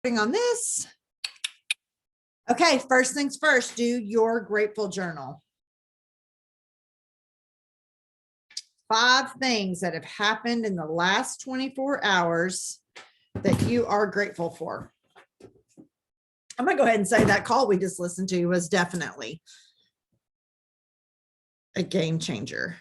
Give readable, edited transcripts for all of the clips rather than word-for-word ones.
tapping on this. Okay, first things first, do your grateful journal. 5 things that have happened in the last 24 hours that you are grateful for. I'm going to go ahead and say that call we just listened to was definitely a game changer.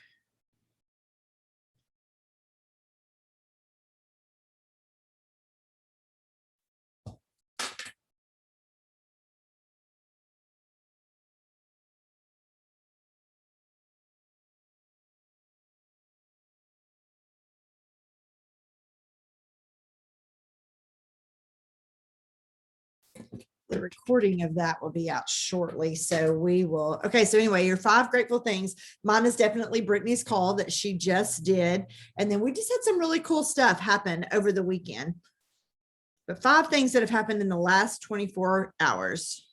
The recording of that will be out shortly. So we will. Okay. So anyway, your 5 grateful things. Mine is definitely Brittany's call that she just did. And then we just had some really cool stuff happen over the weekend. But 5 things that have happened in the last 24 hours.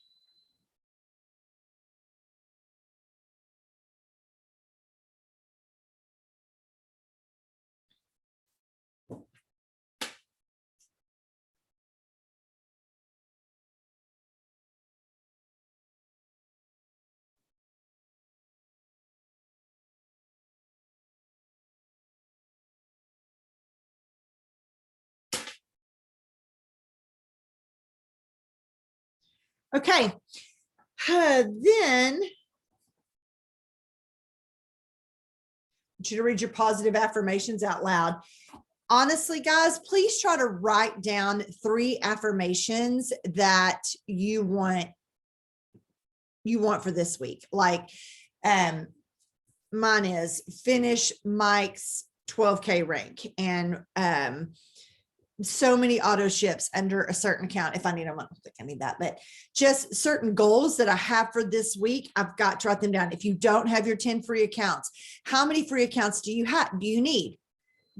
Okay. Then I want you to read your positive affirmations out loud. Honestly, guys, please try to write down 3 affirmations that you want for this week. Like mine is finish Mike's 12K rank, and so many auto ships under a certain account. If I need them, I don't think I need that, but just certain goals that I have for this week, I've got to write them down. If you don't have your 10 free accounts, how many free accounts do you need?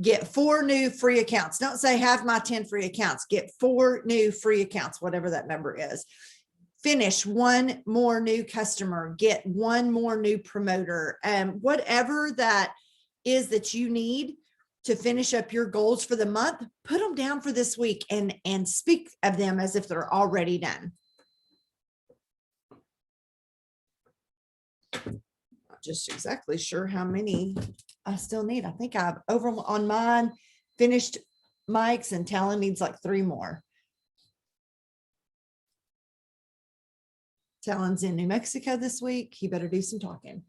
Get 4 new free accounts. Don't say have my 10 free accounts. Get 4 new free accounts, whatever that number is. Finish 1 more new customer. Get 1 more new promoter. Whatever that is that you need to finish up your goals for the month, put them down for this week and speak of them as if they're already done. Not just exactly sure how many I still need. I think I've over on mine finished Mike's, and Talon needs like 3 more. Talon's in New Mexico this week. He better do some talking.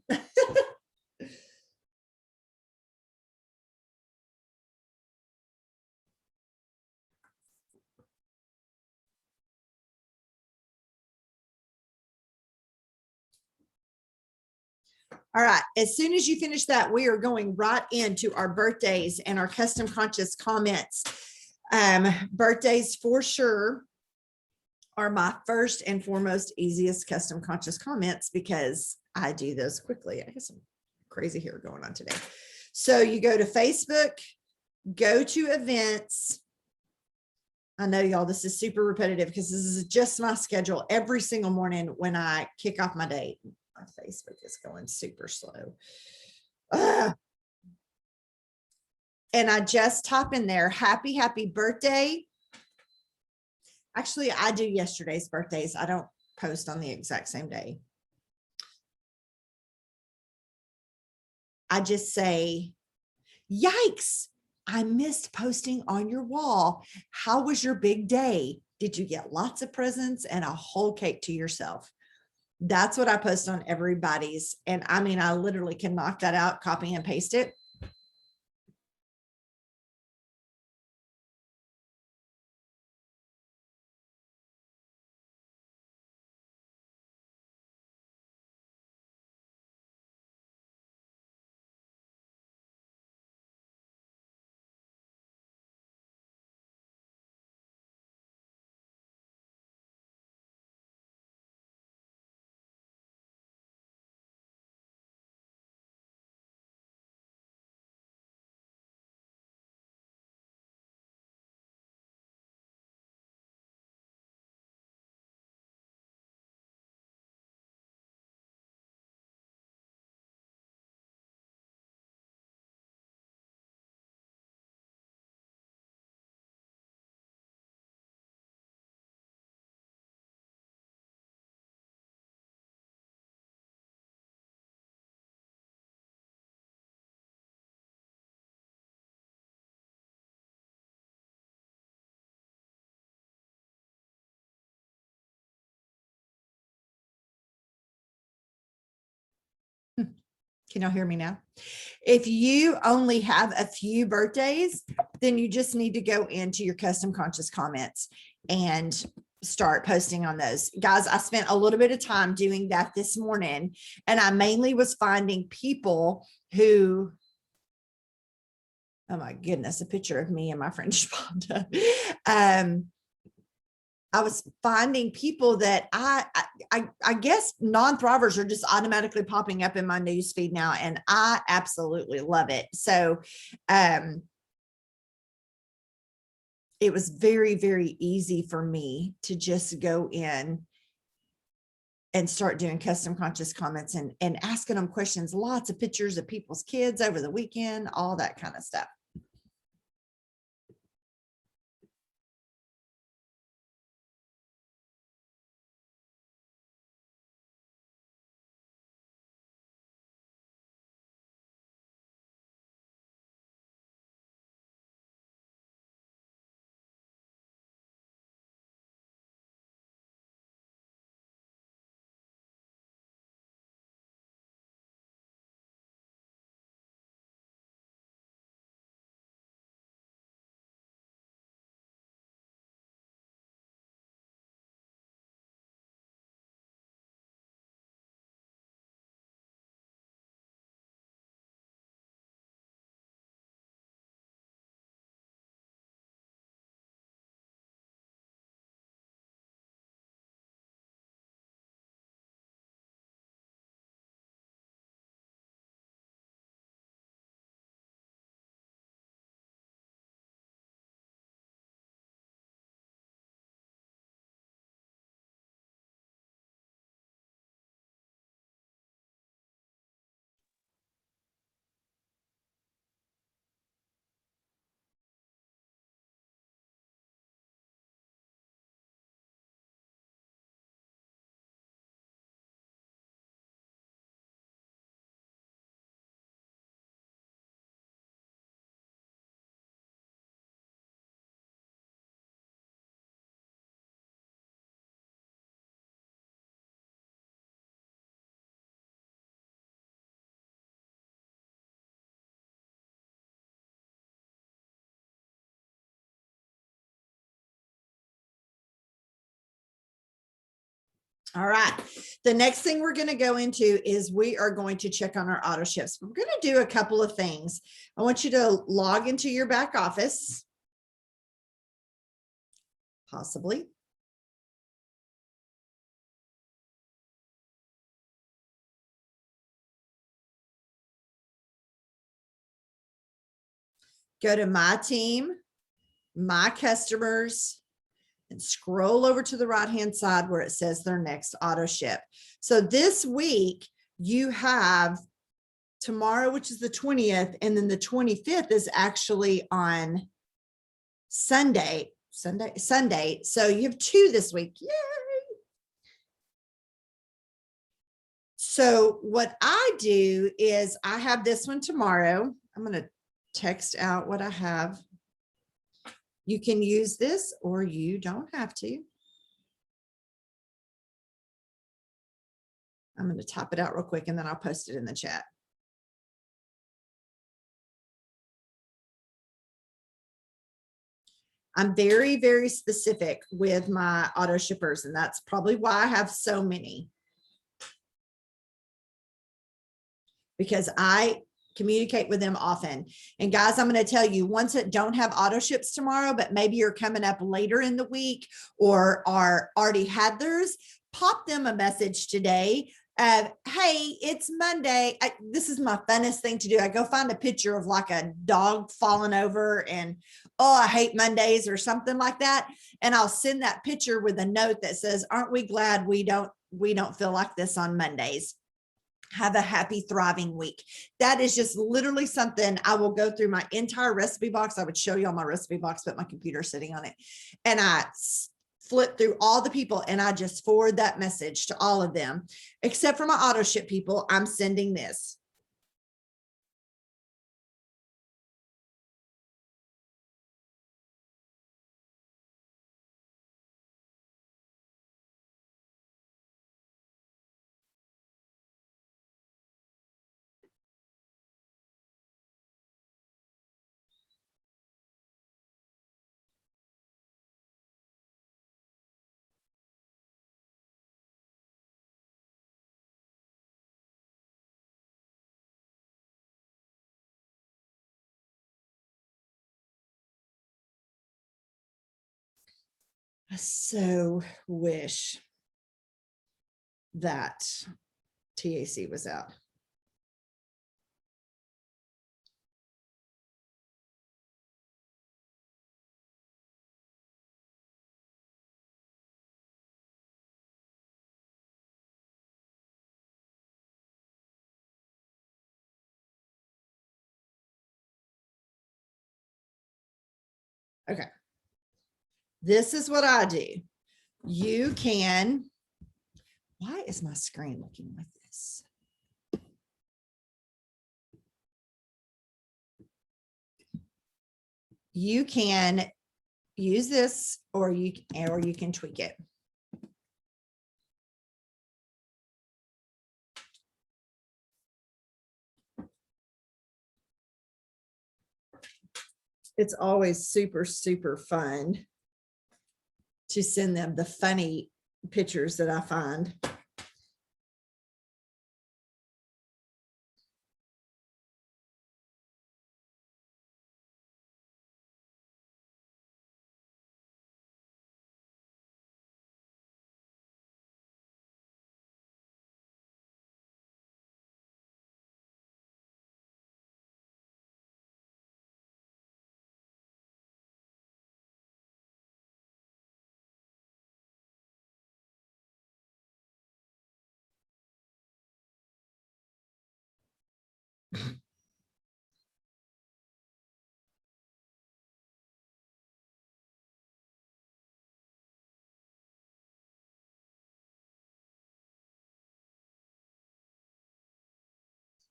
All right. As soon as you finish that, we are going right into our birthdays and our custom conscious comments. Birthdays for sure are my first and foremost easiest custom conscious comments because I do those quickly. I guess I'm crazy here going on today. So you go to Facebook, go to events. I know y'all, this is super repetitive because this is just my schedule every single morning when I kick off my day. My Facebook is going super slow. And I just type in there, happy birthday. Actually, I do yesterday's birthdays. I don't post on the exact same day. I just say, yikes, I missed posting on your wall. How was your big day? Did you get lots of presents and a whole cake to yourself? That's what I post on everybody's. And I mean, I literally can knock that out, copy and paste it. Can y'all hear me now? If you only have a few birthdays, then you just need to go into your custom conscious comments and start posting on those. Guys, I spent a little bit of time doing that this morning, and I mainly was finding people who, oh my goodness, a picture of me and my friend Sponda. I was finding people that I guess non-thrivers are just automatically popping up in my news feed now, and I absolutely love it. So it was very, very easy for me to just go in and start doing custom conscious comments and asking them questions, lots of pictures of people's kids over the weekend, all that kind of stuff. All right. The next thing we're going to go into is we are going to check on our auto shifts. We're going to do a couple of things. I want you to log into your back office, possibly. Go to my team, my customers, and scroll over to the right-hand side where it says their next auto ship. So this week you have tomorrow, which is the 20th, and then the 25th is actually on Sunday. So you have 2 this week. Yay. So what I do is I have this one tomorrow. I'm going to text out what I have. You can use this or you don't have to. I'm going to type it out real quick and then I'll post it in the chat. I'm very, very specific with my auto shippers, and that's probably why I have so many. Because I communicate with them often. And guys, I'm going to tell you, ones that don't have auto ships tomorrow, but maybe you're coming up later in the week or are already had theirs, pop them a message today. Hey, it's Monday. This is my funnest thing to do. I go find a picture of like a dog falling over and, oh, I hate Mondays or something like that. And I'll send that picture with a note that says, aren't we glad we don't feel like this on Mondays? Have a happy, thriving week. That is just literally something I will go through my entire recipe box. I would show you all my recipe box, but my computer's sitting on it. And I flip through all the people and I just forward that message to all of them, except for my auto ship people. I'm sending this. I so wish that TAC was out. Okay. This is what I do. You can, why is my screen looking like this? You can use this or you can tweak it. It's always super, super fun to send them the funny pictures that I find.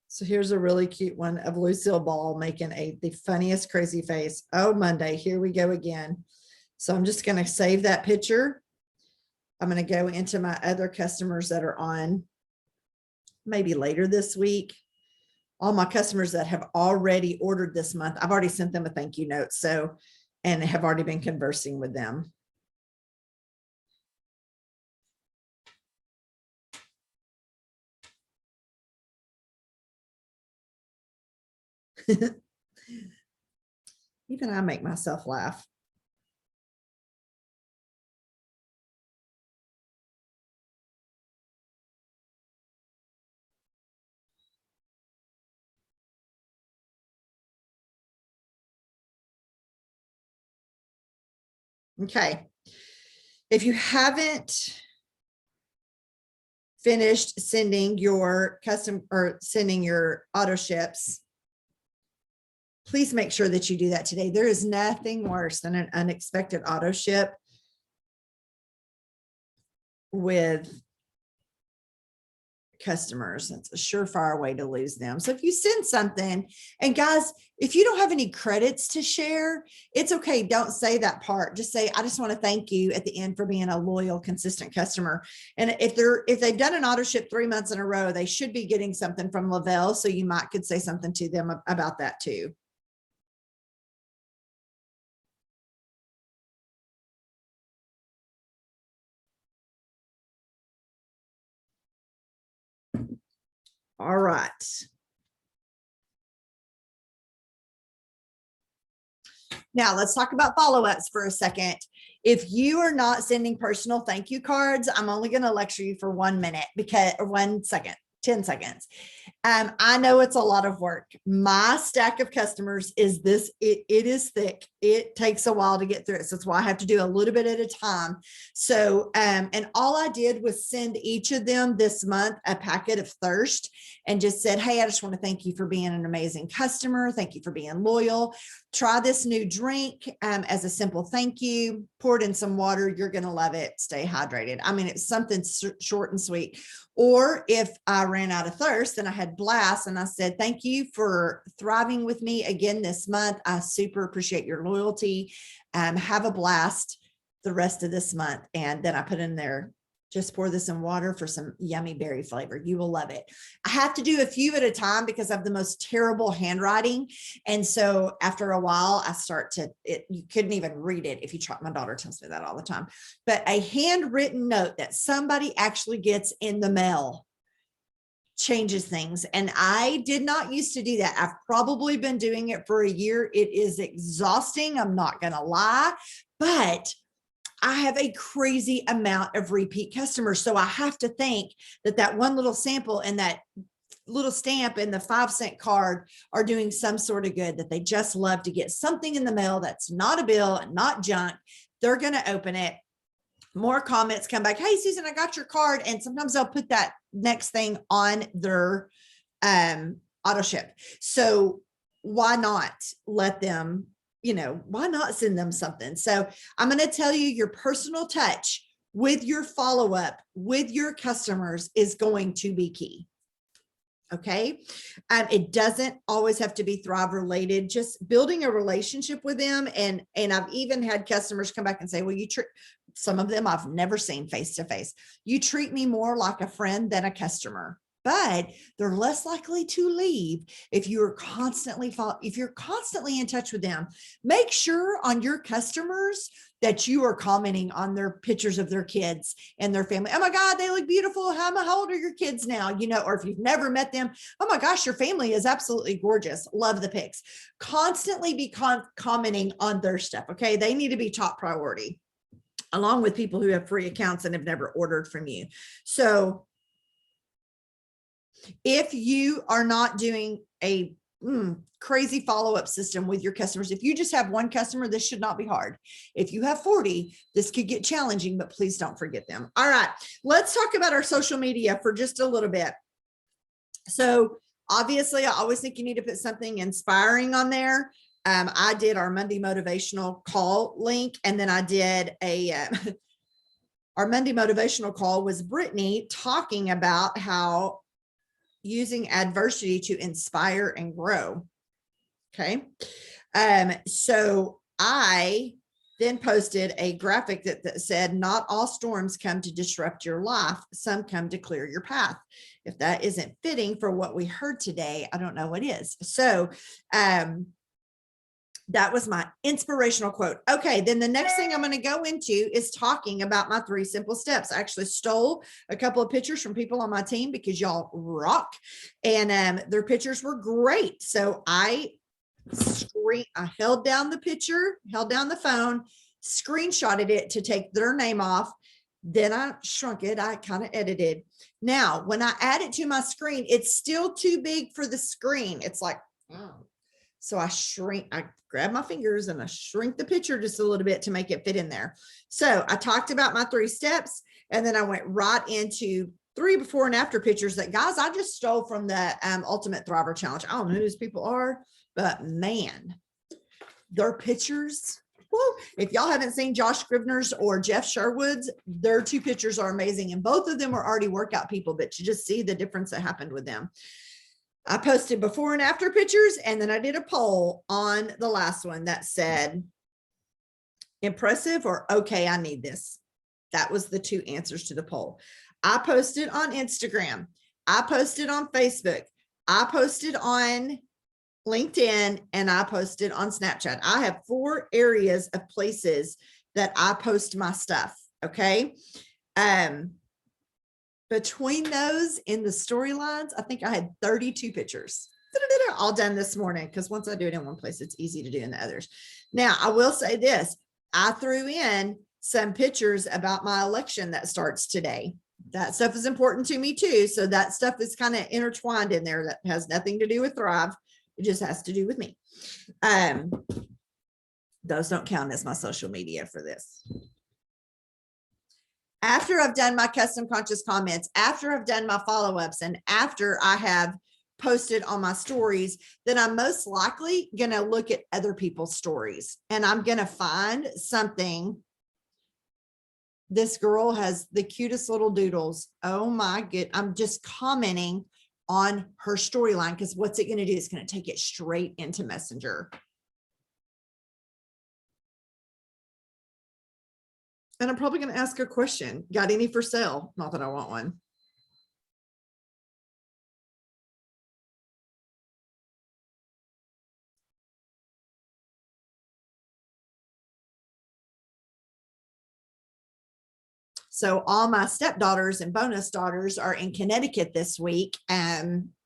So here's a really cute one of Lucille Ball making the funniest crazy face. Oh, Monday, here we go again. So I'm just going to save that picture. I'm going to go into my other customers that are on maybe later this week. All my customers that have already ordered this month, I've already sent them a thank you note. So, and have already been conversing with them. Even I make myself laugh. Okay. If you haven't finished sending your custom or sending your auto ships, please make sure that you do that today. There is nothing worse than an unexpected auto ship with customers. It's a surefire way to lose them. So if you send something, and guys, if you don't have any credits to share, it's okay. Don't say that part. Just say, I just want to thank you at the end for being a loyal, consistent customer. And if they've done an auto ship 3 months in a row, they should be getting something from Lavelle. So you could say something to them about that too. All right. Now let's talk about follow-ups for a second. If you are not sending personal thank you cards, I'm only going to lecture you for 1 minute because 1 second, 10 seconds. I know it's a lot of work. My stack of customers is this. It is thick. It takes a while to get through it. So that's why I have to do a little bit at a time. So, and all I did was send each of them this month a packet of Thirst and just said, hey, I just want to thank you for being an amazing customer. Thank you for being loyal. Try this new drink as a simple thank you. Pour it in some water. You're going to love it. Stay hydrated. I mean, it's something short and sweet. Or if I ran out of thirst and I had Blast and I said, thank you for thriving with me again this month. I super appreciate your loyalty. Have a blast the rest of this month. And then I put in there, just pour this in water for some yummy berry flavor. You will love it. I have to do a few at a time because I have the most terrible handwriting. And so after a while, I start to, you couldn't even read it if you try. My daughter tells me that all the time. But a handwritten note that somebody actually gets in the mail changes things. And I did not used to do that. I've probably been doing it for a year. It is exhausting. I'm not going to lie, but I have a crazy amount of repeat customers. So I have to think that that one little sample and that little stamp and the 5-cent card are doing some sort of good, that they just love to get something in the mail that's not a bill and not junk. They're going to open it. More comments come back. Hey, Susan, I got your card. And sometimes they'll put that next thing on their auto ship. So why not let them, why not send them something? So I'm going to tell you, your personal touch with your follow-up with your customers is going to be key. Okay. It doesn't always have to be Thrive related, just building a relationship with them. And I've even had customers come back and say, well, some of them I've never seen face to face. You treat me more like a friend than a customer, but they're less likely to leave if you're constantly in touch with them. Make sure on your customers that you are commenting on their pictures of their kids and their family. Oh my God, they look beautiful. How old are your kids now? Or if you've never met them, oh my gosh, your family is absolutely gorgeous. Love the pics. Constantly be commenting on their stuff. Okay. They need to be top priority, along with people who have free accounts and have never ordered from you. So if you are not doing a crazy follow-up system with your customers, if you just have one customer, this should not be hard. If you have 40, this could get challenging, but please don't forget them. All right, let's talk about our social media for just a little bit. So obviously, I always think you need to put something inspiring on there. I did our Monday motivational call link, and then I did our Monday motivational call was Brittany talking about how using adversity to inspire and grow. Okay. So I then posted a graphic that said, not all storms come to disrupt your life. Some come to clear your path. If that isn't fitting for what we heard today, I don't know what is. So, that was my inspirational quote. Okay, then the next thing I'm going to go into is talking about my 3 simple steps. I actually stole a couple of pictures from people on my team because y'all rock, and their pictures were great. So I held down the picture, held down the phone, screenshotted it to take their name off. Then I shrunk it. I kind of edited. Now, when I add it to my screen, it's still too big for the screen. It's like, oh. So I grab my fingers and I shrink the picture just a little bit to make it fit in there. So I talked about my 3 steps, and then I went right into 3 before and after pictures that, guys, I just stole from the Ultimate Thriver Challenge. I don't know who these people are, but man, their pictures. Woo, if y'all haven't seen Josh Scrivener's or Jeff Sherwood's, their 2 pictures are amazing. And both of them are already workout people, but to just see the difference that happened with them. I posted before and after pictures, and then I did a poll on the last one that said, impressive or okay, I need this. That was the 2 answers to the poll. I posted on Instagram. I posted on Facebook. I posted on LinkedIn, and I posted on Snapchat. I have 4 areas of places that I post my stuff. Okay. Between those in the storylines, I think I had 32 pictures all done this morning, because once I do it in one place, it's easy to do in the others. Now, I will say this. I threw in some pictures about my election that starts today. That stuff is important to me too. So that stuff is kind of intertwined in there. That has nothing to do with Thrive. It just has to do with me. Those don't count as my social media for this. After I've done my custom conscious comments, after I've done my follow-ups, and after I have posted on my stories, then I'm most likely going to look at other people's stories, and I'm going to find something. This girl has the cutest little doodles. Oh my God. I'm just commenting on her storyline, because what's it going to do? It's going to take it straight into Messenger. And I'm probably going to ask a question. Got any for sale? Not that I want one. So all my stepdaughters and bonus daughters are in Connecticut this week,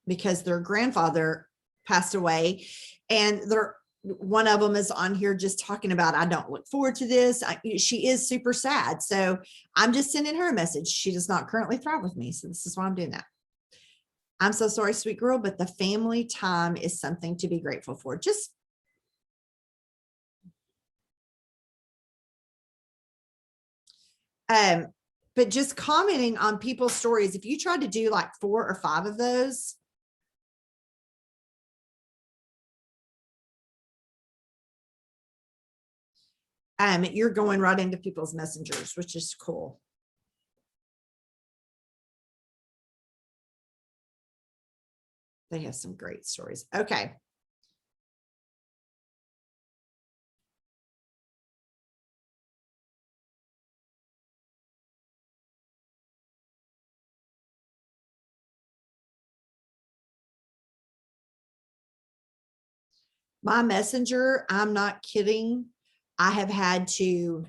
because their grandfather passed away, and they're one of them is on here just talking about, I don't look forward to this. She is super sad. So I'm just sending her a message. She does not currently thrive with me. So this is why I'm doing that. I'm so sorry, sweet girl, but the family time is something to be grateful for. Just but just commenting on people's stories. If you tried to do like 4 or 5 of those, you're going right into people's messengers, which is cool. They have some great stories. Okay. My messenger, I'm not kidding. I have had to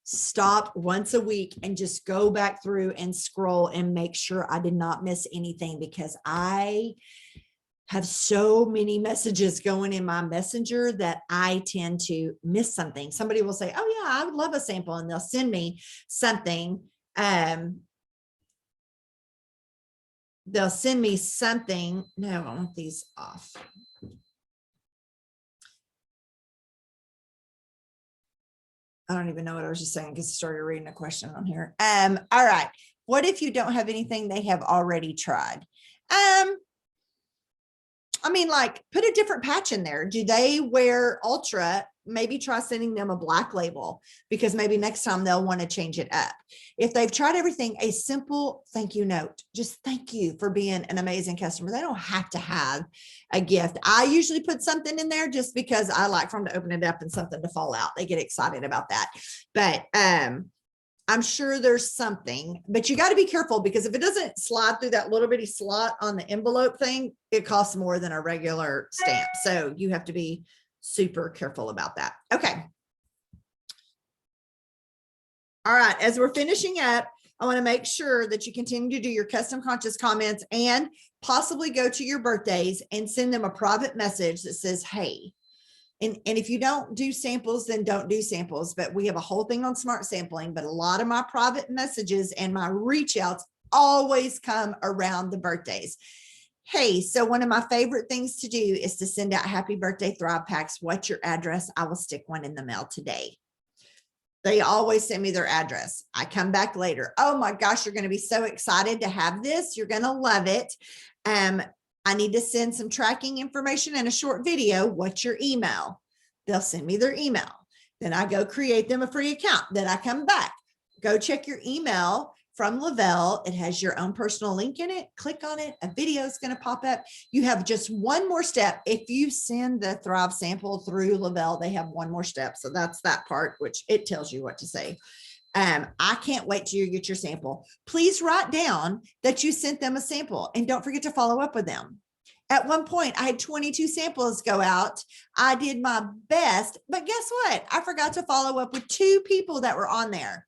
stop once a week and just go back through and scroll and make sure I did not miss anything, because I have so many messages going in my messenger that I tend to miss something. Somebody will say, oh yeah, I would love a sample, and they'll send me something. They'll send me something. No, I want these off. I don't even know what I was just saying because I started reading a question on here. All right. What if you don't have anything they have already tried? I mean, like, put a different patch in there. Do they wear Ultra? Maybe try sending them a black label, because maybe next time they'll want to change it up. If they've tried everything, a simple thank you note. Just thank you for being an amazing customer. They don't have to have a gift. I usually put something in there just because I like for them to open it up and something to fall out. They get excited about that. But I'm sure there's something, but you got to be careful, because if it doesn't slide through that little bitty slot on the envelope thing, it costs more than a regular stamp. So you have to be super careful about that. Okay. All right. As we're finishing up, I want to make sure that you continue to do your custom conscious comments, and possibly go to your birthdays and send them a private message that says, hey. And if you don't do samples, then don't do samples. But we have a whole thing on smart sampling. But a lot of my private messages and my reach outs always come around the birthdays. Hey, so one of my favorite things to do is to send out happy birthday Thrive packs. What's your address? I will stick one in the mail today. They always send me their address. I come back later. Oh my gosh, you're going to be so excited to have this. You're going to love it. I need to send some tracking information and a short video. What's your email? They'll send me their email. Then I go create them a free account. Then I come back, go check your email from Lavelle. It has your own personal link in it. Click on it. A video is going to pop up. You have just one more step. If you send the Thrive sample through Lavelle, they have one more step. So that's that part, which it tells you what to say. I can't wait till you get your sample. Please write down that you sent them a sample, and don't forget to follow up with them. At one point, I had 22 samples go out. I did my best, but guess what? I forgot to follow up with 2 people that were on there.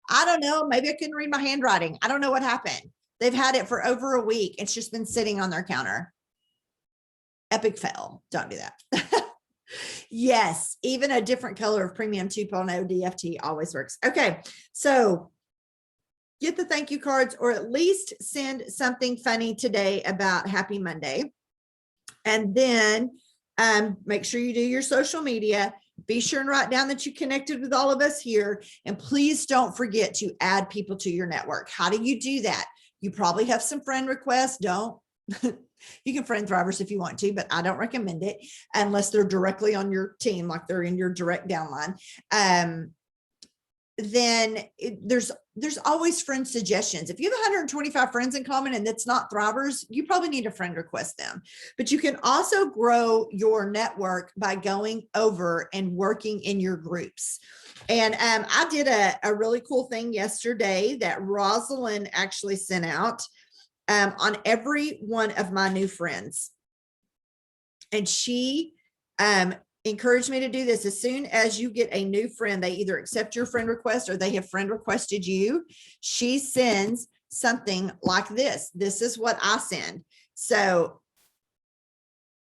I don't know. Maybe I couldn't read my handwriting. I don't know what happened. They've had it for over a week. It's just been sitting on their counter. Epic fail. Don't do that. Yes, even a different color of premium 2.0 DFT always works. Okay, so get the thank you cards, or at least send something funny today about Happy Monday. And then make sure you do your social media. Be sure and write down that you connected with all of us here. And please don't forget to add people to your network. How do you do that? You probably have some friend requests. Don't. You can friend Thrivers if you want to, but I don't recommend it unless they're directly on your team, like they're in your direct downline. Then there's always friend suggestions. If you have 125 friends in common and it's not Thrivers, you probably need to friend request them. But you can also grow your network by going over and working in your groups. And I did a really cool thing yesterday that Rosalind actually sent out on every one of my new friends. And she encouraged me to do this. As soon as you get a new friend, they either accept your friend request or they have friend requested you. She sends something like this. This is what I send. So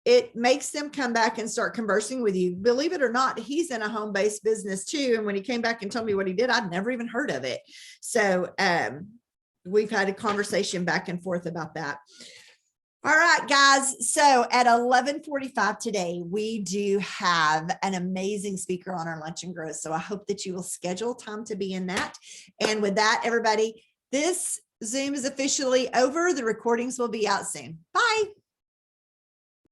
it makes them come back and start conversing with you. Believe it or not, he's in a home-based business too. And when he came back and told me what he did, I'd never even heard of it. So we've had a conversation back and forth about that. All right, guys. So at 11:45 today, we do have an amazing speaker on our Lunch and Growth. So I hope that you will schedule time to be in that. And with that, everybody, this Zoom is officially over. The recordings will be out soon. Bye.